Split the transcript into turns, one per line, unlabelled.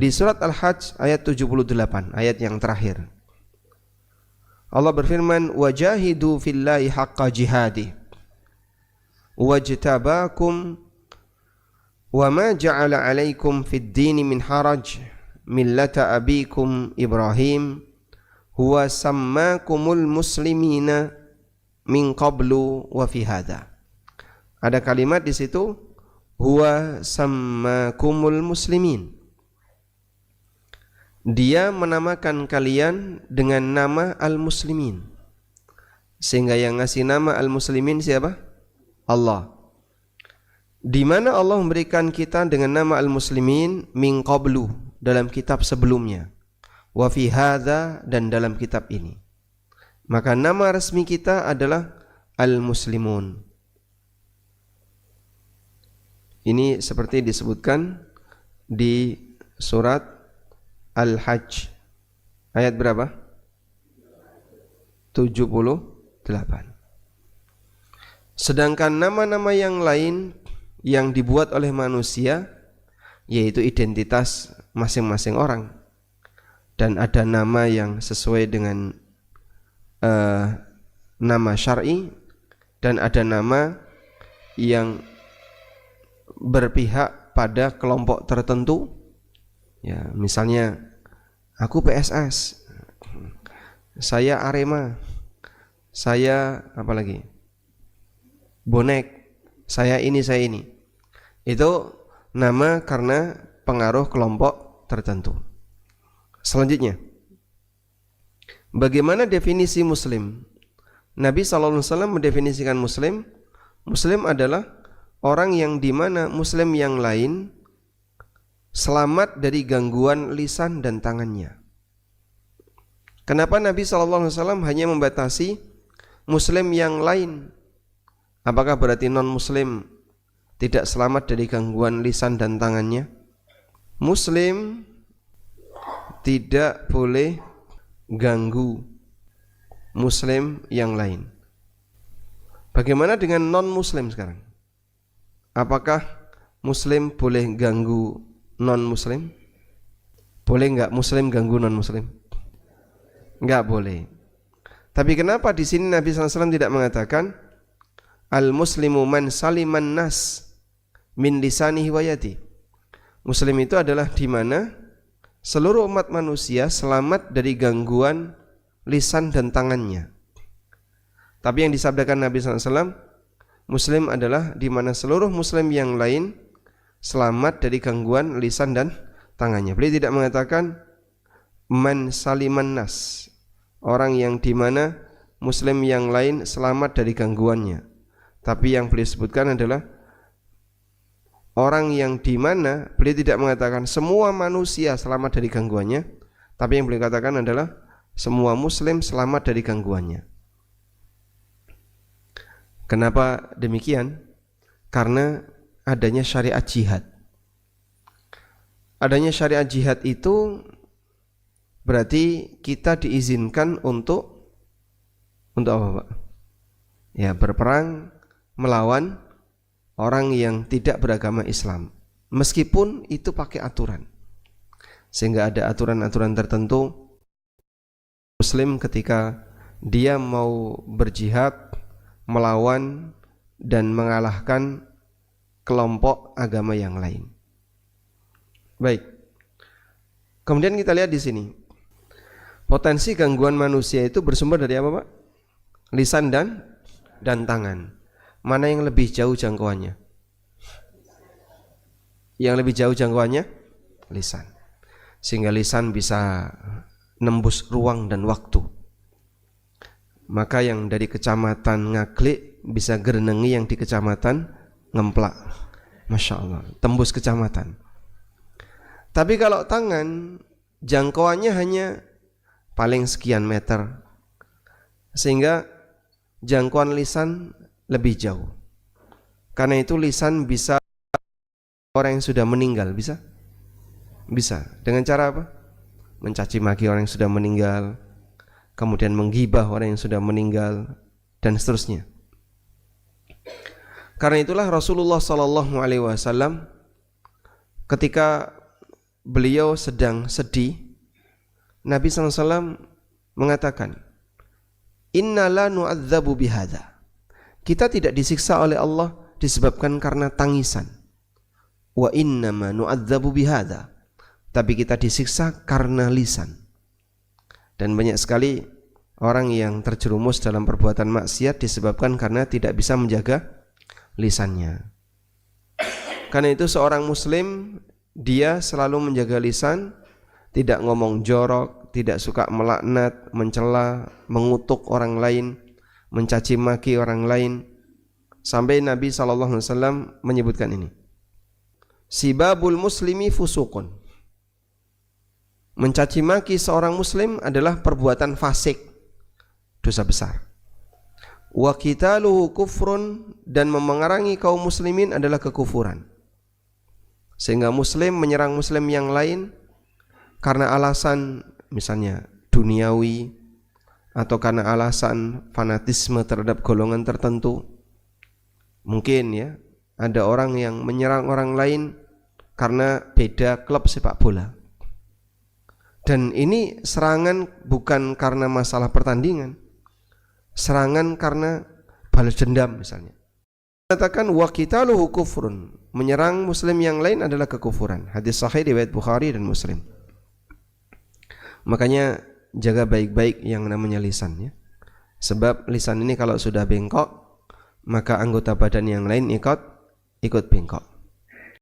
Di surat Al-Hajj ayat 78, ayat yang terakhir, Allah berfirman, wajahidu fillahi haqqa jihadi wajtabakum wa ma ja'ala 'alaikum fid dini min haraj millata abikum Ibrahim huwa sammakumul muslimina min qablu wa fi hadha. Ada kalimat di situ, huwa sammakumul muslimin. Dia menamakan kalian dengan nama al-muslimin. Sehingga yang ngasih nama al-muslimin siapa? Allah. Di mana Allah memberikan kita dengan nama al-muslimin min qablu, dalam kitab sebelumnya, wa fi hadza, dan dalam kitab ini. Maka nama resmi kita adalah al-muslimun. Ini seperti disebutkan di surat Al-Hajj ayat berapa? 78. Sedangkan nama-nama yang lain yang dibuat oleh manusia, yaitu identitas masing-masing orang, dan ada nama yang sesuai dengan nama syar'i, dan ada nama yang berpihak pada kelompok tertentu. Ya, misalnya aku PSS, saya Arema, saya apa lagi? Bonek, saya ini, saya ini. Itu nama karena pengaruh kelompok tertentu. Selanjutnya, bagaimana definisi muslim? Nabi SAW mendefinisikan muslim. Muslim adalah orang yang dimana muslim yang lain selamat dari gangguan lisan dan tangannya. Kenapa Nabi SAW hanya membatasi muslim yang lain? Apakah berarti non-muslim tidak selamat dari gangguan lisan dan tangannya? Muslim tidak boleh ganggu muslim yang lain. Bagaimana dengan non-muslim sekarang? Apakah muslim boleh ganggu non-muslim? Boleh enggak muslim ganggu non-muslim? Enggak boleh. Tapi kenapa di sini Nabi SAW tidak mengatakan al-muslimu man saliman nas min lisanihi wa yadi? Muslim itu adalah di mana seluruh umat manusia selamat dari gangguan lisan dan tangannya. Tapi yang disabdakan Nabi SAW, muslim adalah di mana seluruh muslim yang lain selamat dari gangguan lisan dan tangannya. Beliau tidak mengatakan man saliman nas, orang yang di mana muslim yang lain selamat dari gangguannya. Tapi yang beliau sebutkan adalah orang yang di mana beliau tidak mengatakan semua manusia selamat dari gangguannya, tapi yang beliau katakan adalah semua muslim selamat dari gangguannya. Kenapa demikian? Karena adanya syariat jihad. Adanya syariat jihad itu berarti kita diizinkan untuk apa, Pak? Ya, berperang melawan orang yang tidak beragama Islam, meskipun itu pakai aturan. Sehingga ada aturan-aturan tertentu muslim ketika dia mau berjihad melawan dan mengalahkan kelompok agama yang lain. Baik. Kemudian kita lihat di sini. Potensi gangguan manusia itu bersumber dari apa, Pak? Lisan dan tangan. Mana yang lebih jauh jangkauannya? Yang lebih jauh jangkauannya lisan. Sehingga lisan bisa nembus ruang dan waktu. Maka yang dari kecamatan Ngaglik bisa gerenengi yang di kecamatan Ngemplak. Masya Allah, tembus kecamatan. Tapi kalau tangan, jangkauannya hanya paling sekian meter, sehingga jangkauan lisan lebih jauh. Karena itu lisan bisa orang yang sudah meninggal, bisa? Bisa. Dengan cara apa? Mencaci maki orang yang sudah meninggal, kemudian menggibah orang yang sudah meninggal, dan seterusnya. Karena itulah Rasulullah SAW ketika beliau sedang sedih, Nabi SAW mengatakan, Inna la nu'adzabu bihadza. Kita tidak disiksa oleh Allah disebabkan karena tangisan. Wa innama nu'adzabu bihadza. Tapi kita disiksa karena lisan. Dan banyak sekali orang yang terjerumus dalam perbuatan maksiat disebabkan karena tidak bisa menjaga lisannya. Karena itu seorang muslim, dia selalu menjaga lisan, tidak ngomong jorok, tidak suka melaknat, mencela, mengutuk orang lain, mencaci maki orang lain. Sampai Nabi SAW menyebutkan ini. Sibabul muslimi fusuqun. Mencaci maki seorang muslim adalah perbuatan fasik, dosa besar. Wa qitaluhu kufrun, dan memerangi kaum muslimin adalah kekufuran. Sehingga muslim menyerang muslim yang lain karena alasan misalnya duniawi atau karena alasan fanatisme terhadap golongan tertentu. Mungkin ya, ada orang yang menyerang orang lain karena beda klub sepak bola. Dan ini serangan bukan karena masalah pertandingan. Serangan karena balas dendam misalnya. Katakan wa qitaluhu kufrun, menyerang muslim yang lain adalah kekufuran. Hadis sahih riwayat Bukhari dan Muslim. Makanya jaga baik-baik yang namanya lisan ya. Sebab lisan ini kalau sudah bengkok, maka anggota badan yang lain ikut bengkok.